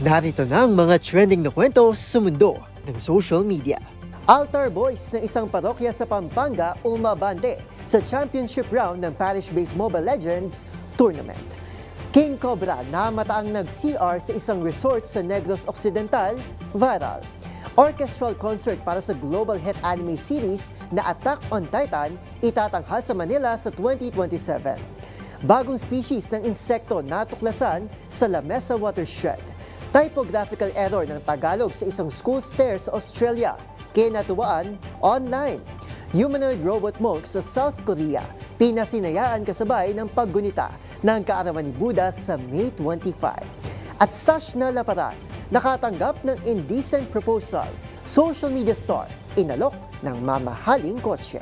Narito na ang mga trending na kwento sa mundo ng social media. Altar Boys na isang parokya sa Pampanga umabante sa championship round ng parish-based Mobile Legends tournament. King Cobra na mataang nag-CR sa isang resort sa Negros Occidental, viral. Orchestral concert para sa global hit anime series na Attack on Titan itatanghal sa Manila sa 2027. Bagong species ng insekto natuklasan sa La Mesa Watershed. Typographical error ng Tagalog sa isang school stair sa Australia. Kinatuwaan online. Humanoid robot monk sa South Korea. Pinasinayaan kasabay ng paggunita ng kaarawan ni Buddha sa May 25. At Sash na Laparan, nakatanggap ng indecent proposal. Social media star, inalok ng mamahaling kotse.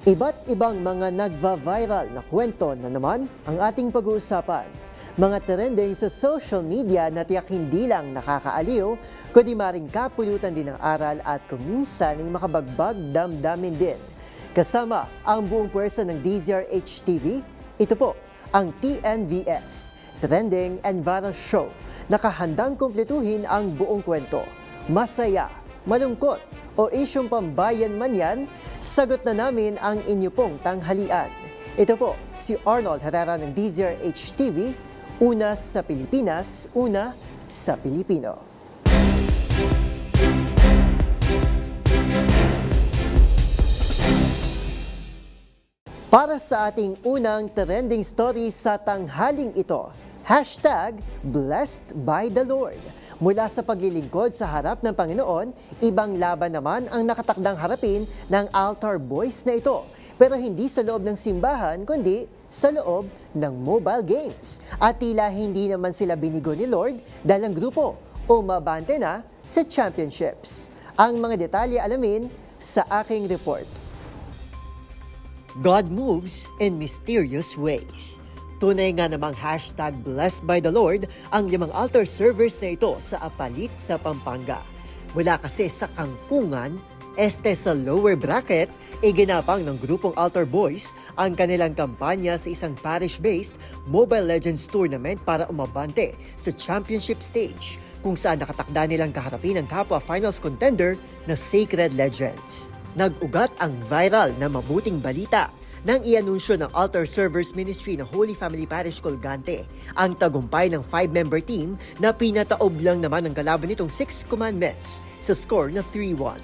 Iba't ibang mga nagva-viral na kwento na naman ang ating pag-uusapan. Mga trending sa social media na tiyak hindi lang nakakaaliw, kundi maring kapulutan din ng aral at kuminsan ay makabagbag damdamin din. Kasama ang buong pwersa ng DZRH TV, ito po ang TNVS, Trending and Viral Show. Nakahandang kumpletuhin ang buong kwento. Masaya, malungkot, o isyong pambayan man yan, sagot na namin ang inyo pong tanghalian. Ito po si Arnold Herrera ng DZRH TV, una sa Pilipinas, una sa Pilipino. Para sa ating unang trending story sa tanghaling ito, #Blessed by the Lord. Mula sa paglilingkod sa harap ng Panginoon, ibang laban naman ang nakatakdang harapin ng Altar Boys na ito. Pero hindi sa loob ng simbahan, kundi sa loob ng mobile games. At tila hindi naman sila binigo ni Lord dahil ang grupo umabante na sa championships. Ang mga detalye alamin sa aking report. God moves in mysterious ways. Tunay nga namang #Blessed by the Lord ang 5 altar servers na ito sa Apalit sa Pampanga. Mula kasi sa kangkungan, sa lower bracket, iginapang ng grupong Altar Boys ang kanilang kampanya sa isang parish-based Mobile Legends tournament para umabante sa championship stage kung saan nakatakda nilang kaharapin ang kapwa finals contender na Sacred Legends. Nag-ugat ang viral na mabuting balita nang i-anunsyo ng Altar Servers Ministry ng Holy Family Parish Colgante ang tagumpay ng 5-member team na pinataob lang naman ng kalaban nitong 6 commandments sa score na 3-1.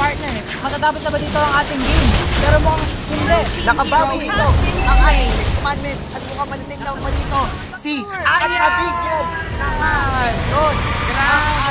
Partner, matatapos na ba dito ang ating game? Pero mukhang hindi. Nakabawi dito ang ating commandments at mukhang maliting na naman dito si Abigyan. Doon, grabe.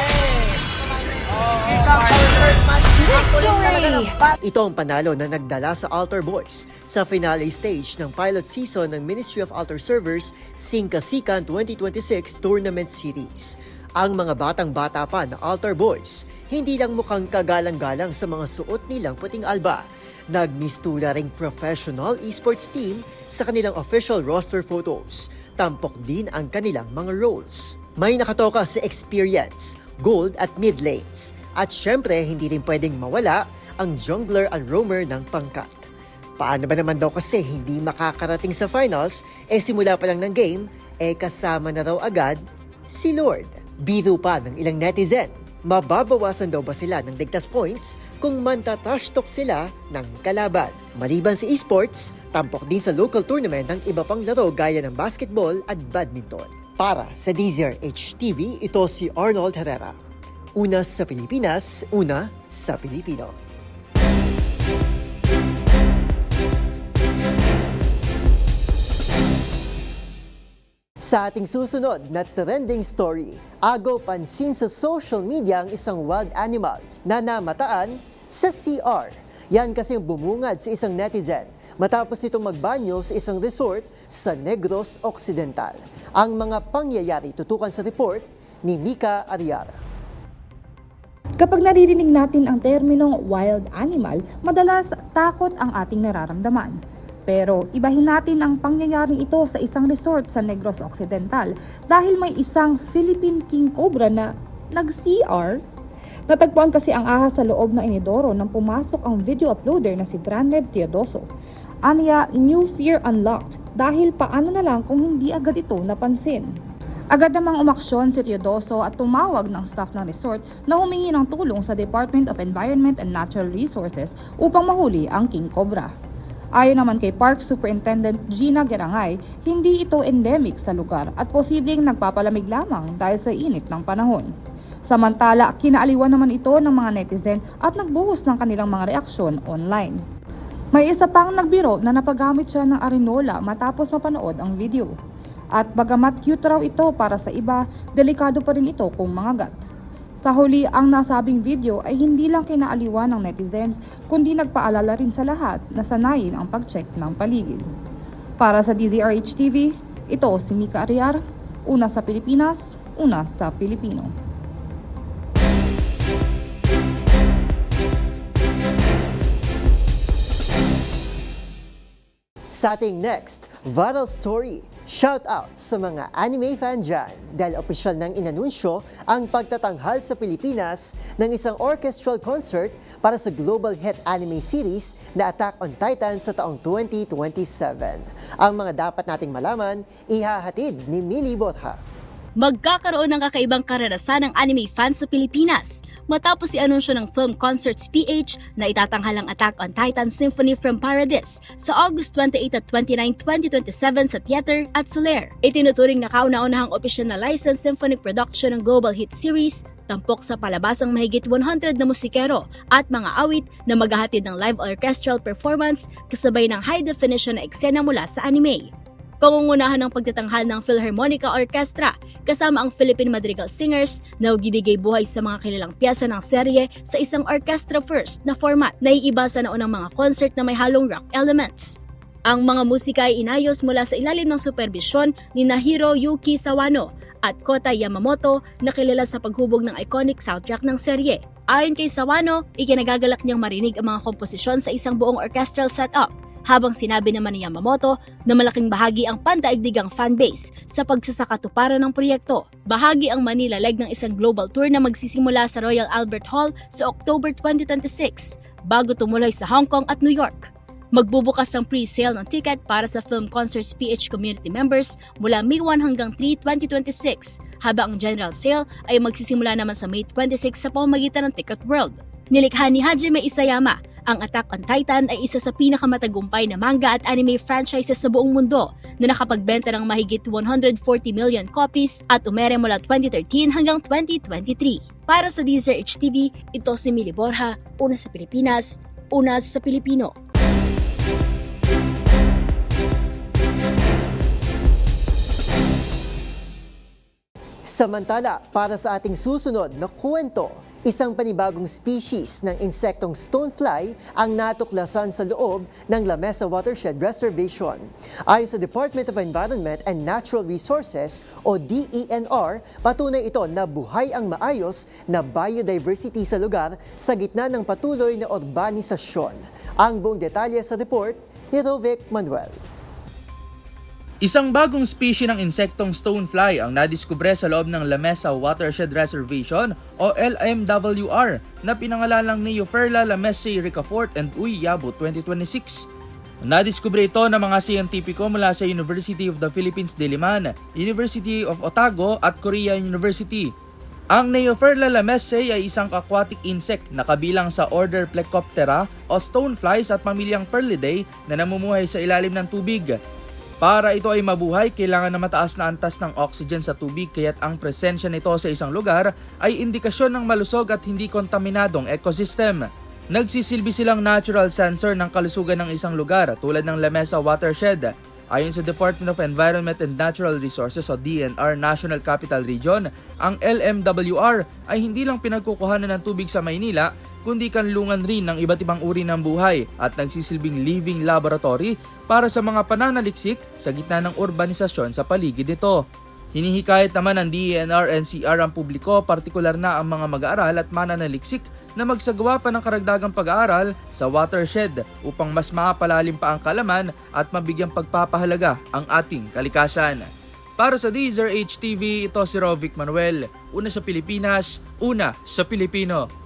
Ito ang panalo na nagdala sa Altar Boys sa finale stage ng pilot season ng Ministry of Altar Servers Singkasikan 2026 Tournament Series. Ang mga batang-bata pa na Altar Boys, hindi lang mukhang kagalang-galang sa mga suot nilang puting alba. Nagmistula ring professional esports team sa kanilang official roster photos. Tampok din ang kanilang mga roles. May nakatoka sa experience, gold at mid lanes. At syempre, hindi rin pwedeng mawala ang jungler at roamer ng pangkat. Paano ba naman daw kasi hindi makakarating sa finals, simula pa lang ng game, kasama na raw agad si Lord. Biro pa ng ilang netizen, mababawasan daw ba sila ng ligtas points kung mantatrash talk sila ng kalaban? Maliban sa esports, tampok din sa local tournament ang iba pang laro gaya ng basketball at badminton. Para sa DZRH TV, ito si Arnold Herrera. Una sa Pilipinas, una sa Pilipino. Sa ating susunod na trending story, agaw pansin sa social media ang isang wild animal na namataan sa CR. Yan kasi ang bumungad sa isang netizen matapos itong magbanyo sa isang resort sa Negros Occidental. Ang mga pangyayari tutukan sa report ni Mika Ariara. Kapag naririnig natin ang terminong wild animal, madalas takot ang ating nararamdaman. Pero ibahin natin ang pangyayaring ito sa isang resort sa Negros Occidental dahil may isang Philippine King Cobra na nag-CR. Natagpuan kasi ang ahas sa loob ng inidoro nang pumasok ang video uploader na si Dranlev Teodoso. Aniya, new fear unlocked dahil paano na lang kung hindi agad ito napansin. Agad namang umaksyon si Teodoso at tumawag ng staff ng resort na humingi ng tulong sa Department of Environment and Natural Resources upang mahuli ang King Cobra. Ayon naman kay Park Superintendent Gina Gerangay, hindi ito endemic sa lugar at posibleng nagpapalamig lamang dahil sa init ng panahon. Samantala, kinaaliwan naman ito ng mga netizen at nagbuhos ng kanilang mga reaksyon online. May isa pang nagbiro na napagamit siya ng arenola matapos mapanood ang video. At bagamat cute raw ito para sa iba, delikado pa rin ito kung mangagat. Sa huli, ang nasabing video ay hindi lang kinaaliwan ng netizens, kundi nagpaalala rin sa lahat na sanayin ang pag-check ng paligid. Para sa DZRH TV, ito si Mika Ariar, una sa Pilipinas, una sa Pilipino. Sa ating next viral story, shout out sa mga anime fan dyan dahil opisyal nang inanunsyo ang pagtatanghal sa Pilipinas ng isang orchestral concert para sa global hit anime series na Attack on Titan sa taong 2027. Ang mga dapat nating malaman, ihahatid ni Mili Botha. Magkakaroon ng kakaibang karanasan ng anime fans sa Pilipinas matapos i-anunsyo ng Film Concerts PH na itatanghal ang Attack on Titan Symphony from Paradise sa August 28 at 29, 2027 sa theater at Soler. Itinuturing na kauna-unahang opisyal na licensed symphonic production ng global hit series, tampok sa palabasang mahigit 100 na musikero at mga awit na maghahatid ng live orchestral performance kasabay ng high-definition na eksena mula sa anime. Pangungunahan ng pagtatanghal ng Philharmonica Orchestra kasama ang Philippine Madrigal Singers na magbibigay buhay sa mga kilalang piyesa ng serye sa isang orchestra first na format na iiba sa naunang mga concert na may halong rock elements. Ang mga musika ay inayos mula sa ilalim ng supervisyon ni Nahiro Yuki Sawano at Kota Yamamoto na kilala sa paghubog ng iconic soundtrack ng serye. Ayon kay Sawano, ikinagagalak niyang marinig ang mga komposisyon sa isang buong orchestral setup. Habang sinabi naman ni Yamamoto na malaking bahagi ang pandaigdigang fanbase sa pagsasakatuparan ng proyekto. Bahagi ang Manila leg ng isang global tour na magsisimula sa Royal Albert Hall sa October 2026 bago tumuloy sa Hong Kong at New York. Magbubukas ang pre-sale ng ticket para sa Film Concerts PH community members mula May 1 hanggang 3, 2026 habang ang general sale ay magsisimula naman sa May 26 sa pamamagitan ng Ticket World. Nilikha ni Hajime Isayama, ang Attack on Titan ay isa sa pinakamatagumpay na manga at anime franchises sa buong mundo na nakapagbenta ng mahigit 140 million copies at umere mula 2013 hanggang 2023. Para sa DZRH TV, ito si Mili Borja, una sa Pilipinas, una sa Pilipino. Samantala, para sa ating susunod na kwento, isang panibagong species ng insektong stonefly ang natuklasan sa loob ng La Mesa Watershed Reservation. Ayon sa Department of Environment and Natural Resources o DENR, patunay ito na buhay ang maayos na biodiversity sa lugar sa gitna ng patuloy na urbanisasyon. Ang buong detalye sa report ni Rovic Manuel. Isang bagong species ng insektong stonefly ang nadiskubre sa loob ng La Mesa Watershed Reservation o LMWR na pinangalalang Neoferla lamessae ricafort and Uy Yabo 2026. Nadiskubre ito ng mga siyentipiko mula sa University of the Philippines Diliman, University of Otago at Korea University. Ang Neoferla lamessae ay isang aquatic insect na kabilang sa order Plecoptera o stoneflies at pamilyang Perlidae na namumuhay sa ilalim ng tubig. Para ito ay mabuhay, kailangan na mataas na antas ng oxygen sa tubig kaya't ang presensya nito sa isang lugar ay indikasyon ng malusog at hindi kontaminadong ecosystem. Nagsisilbi silang natural sensor ng kalusugan ng isang lugar tulad ng La Mesa Watershed. Ayon sa Department of Environment and Natural Resources o DNR National Capital Region, ang LMWR ay hindi lang pinagkukuhanan ng tubig sa Maynila, kundi kanlungan rin ng iba't ibang uri ng buhay at nagsisilbing living laboratory para sa mga pananaliksik sa gitna ng urbanisasyon sa paligid nito. Hinihikayat naman ng DENR-NCR ang publiko, partikular na ang mga mag-aaral at mananaliksik na magsagawa pa ng karagdagang pag-aaral sa watershed upang mas mapalalim pa ang kaalaman at mabigyang pagpapahalaga ang ating kalikasan. Para sa DZRH TV, ito si Rovic Manuel. Una sa Pilipinas, una sa Pilipino.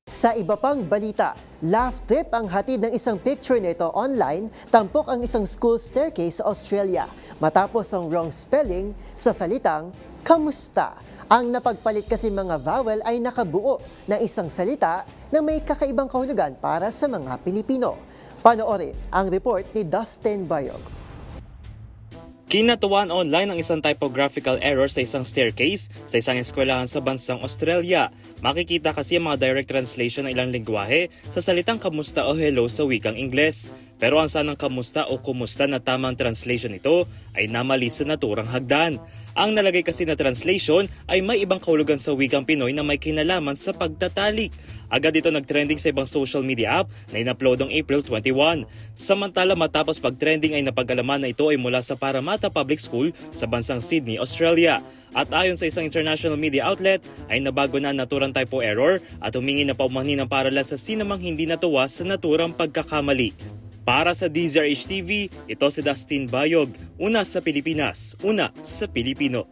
Sa iba pang balita, laugh trip ang hatid ng isang picture nito online, tampok ang isang school staircase sa Australia matapos ang wrong spelling sa salitang kamusta. Ang napagpalit kasi mga vowel ay nakabuo ng isang salita na may kakaibang kahulugan para sa mga Pilipino. Panoorin ang report ni Dustin Bayog. Kinatuan online ang isang typographical error sa isang staircase sa isang eskwelahan sa bansang Australia. Makikita kasi ang mga direct translation ng ilang lingwahe sa salitang kamusta o hello sa wikang Ingles. Pero ang sanang kamusta o kumusta na tamang translation nito ay namali sa naturang hagdan. Ang nalagay kasi na translation ay may ibang kahulugan sa wikang Pinoy na may kinalaman sa pagtatalik. Agad ito nag-trending sa ibang social media app na in-upload noong April 21. Samantala matapos pag-trending ay napag-alaman na ito ay mula sa Parramatta Public School sa bansang Sydney, Australia. At ayon sa isang international media outlet ay nabago na ang naturang typo error at humingi na paumanhin ng paralan sa sinamang hindi natuwa sa naturang pagkakamali. Para sa DZRH TV, ito si Dustin Bayog, una sa Pilipinas, una sa Pilipino.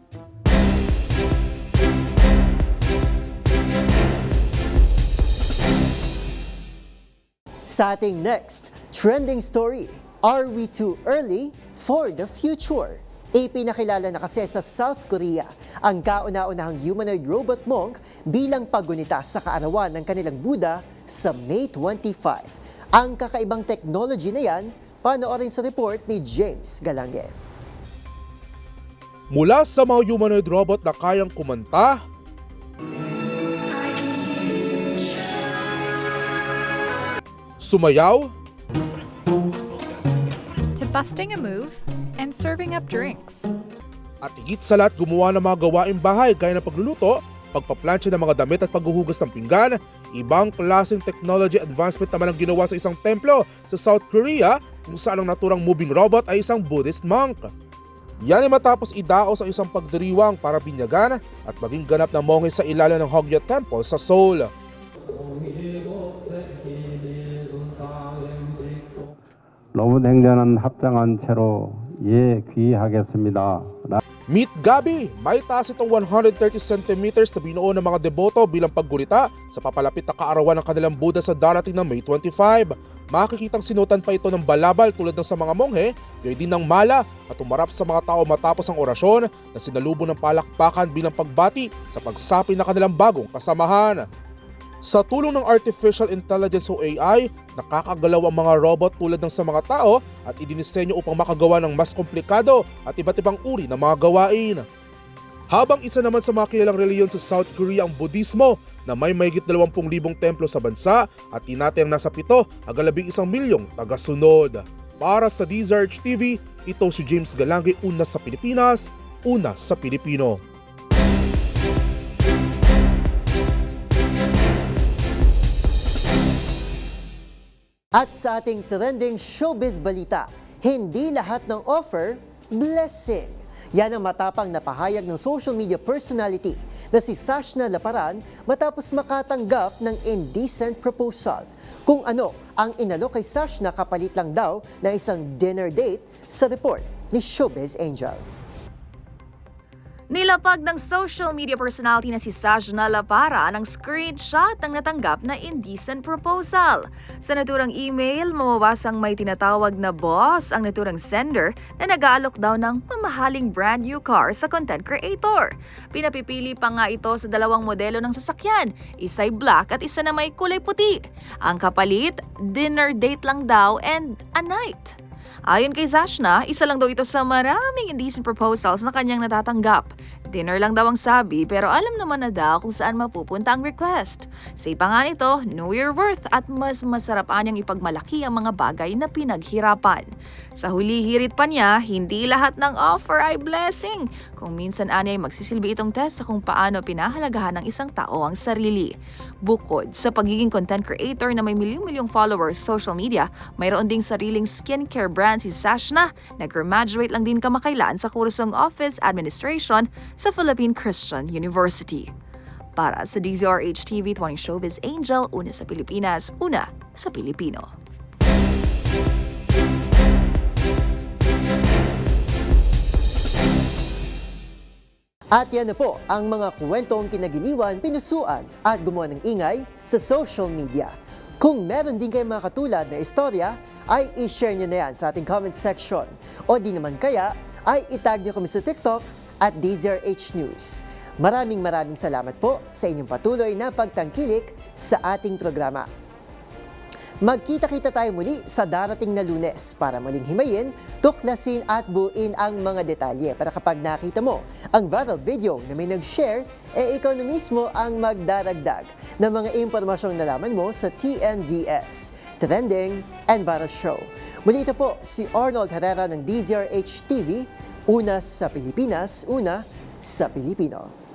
Sa ating next trending story, are we too early for the future? Ipinakilala na kasi sa South Korea ang kauna-unahang humanoid robot monk bilang paggunita sa kaarawan ng kanilang Buddha sa May 25. Ang kakaibang technology na yan, panoorin sa report ni James Galange. Mula sa mga humanoid robot na kayang kumanta, sumayaw, to busting a move and serving up drinks. at higit sa lahat gumawa ng mga gawaing bahay gaya ng pagluluto, pagpaplansya ng mga damit at paghuhugas ng pinggan. Ibang klaseng technology advancement naman ang ginawa sa isang templo sa South Korea kung saan ang naturang moving robot ay isang Buddhist monk. Yan ay matapos idaos ang isang pagdiriwang para binyagan at maging ganap na monghe sa ilalim ng Hogya Temple sa Seoul. 로봇 행전은 합장한 채로 귀하겠습니다. Meet Gabi! May taas itong 130 cm na binuo ng mga deboto bilang paggulita sa papalapit na kaarawan ng kanilang Buddha sa darating na May 25. Makikitang sinutan pa ito ng balabal tulad ng sa mga monghe, gayon din ng mala at umarap sa mga tao matapos ang orasyon na sinalubong ng palakpakan bilang pagbati sa pagsapi ng kanilang bagong kasamahan. Sa tulong ng Artificial Intelligence o AI, nakakagalaw ang mga robot tulad ng sa mga tao at idinisenyo upang makagawa ng mas komplikado at iba't ibang uri ng mga gawain. Habang isa naman sa mga kilalang reliyon sa South Korea ang Budismo na may mahigit 20,000 templo sa bansa at tinatayang nasa 7 hanggang 11 milyong tagasunod. Para sa DZRH TV, ito si James Galange, una sa Pilipinas, una sa Pilipino. At sa ating trending showbiz balita, hindi lahat ng offer, blessing. Yan ang matapang na pahayag ng social media personality na si Sashna Laparan matapos makatanggap ng indecent proposal. Kung ano ang inalok kay Sashna kapalit lang daw ng isang dinner date sa report ni Showbiz Angel. Nilapag ng social media personality na si Sashna Lapara ng screenshot ng natanggap na indecent proposal. Sa naturang email, mawawasang may tinatawag na boss ang naturang sender na nag-aalok daw ng mamahaling brand new car sa content creator. Pinapipili pa nga ito sa dalawang modelo ng sasakyan, isa'y black at isa na may kulay puti. Ang kapalit, dinner date lang daw and a night. Ayon kay Sashna, isa lang daw ito sa maraming indecent proposals na kanyang natatanggap. Dinner lang daw ang sabi pero alam naman na daw kung saan mapupunta ang request. Sa iba nga nito, know your worth at mas masarap anyang ipagmalaki ang mga bagay na pinaghirapan. Sa huli hirit pa niya, hindi lahat ng offer ay blessing. Kung minsan ay magsisilbi itong test sa kung paano pinahalagahan ng isang tao ang sarili. Bukod sa pagiging content creator na may milyong-milyong followers sa social media, mayroon ding sariling skincare brand si Sashna. Nag-graduate lang din kamakailan sa kursong Office Administration sa Philippine Christian University. Para sa DZRH TV 20 Showbiz Angel, una sa Pilipinas, una sa Pilipino. At yan na po ang mga kwentong kinagiliwan, pinusuan at gumawa ng ingay sa social media. Kung meron din kayong mga katulad na istorya, ay i-share nyo na yan sa ating comment section. O di naman kaya, ay itag nyo kami sa TikTok at DZRH News. Maraming salamat po sa inyong patuloy na pagtangkilik sa ating programa. Magkita-kita tayo muli sa darating na Lunes para muling himayin, tuklasin at buuin ang mga detalye para kapag nakita mo ang viral video na may nag-share, ikaw na mismo ang magdaragdag ng mga impormasyong nalaman mo sa TNVS, Trending and Viral Show. Muli ito po si Arnold Herrera ng DZRH TV, una sa Pilipinas, una sa Pilipino.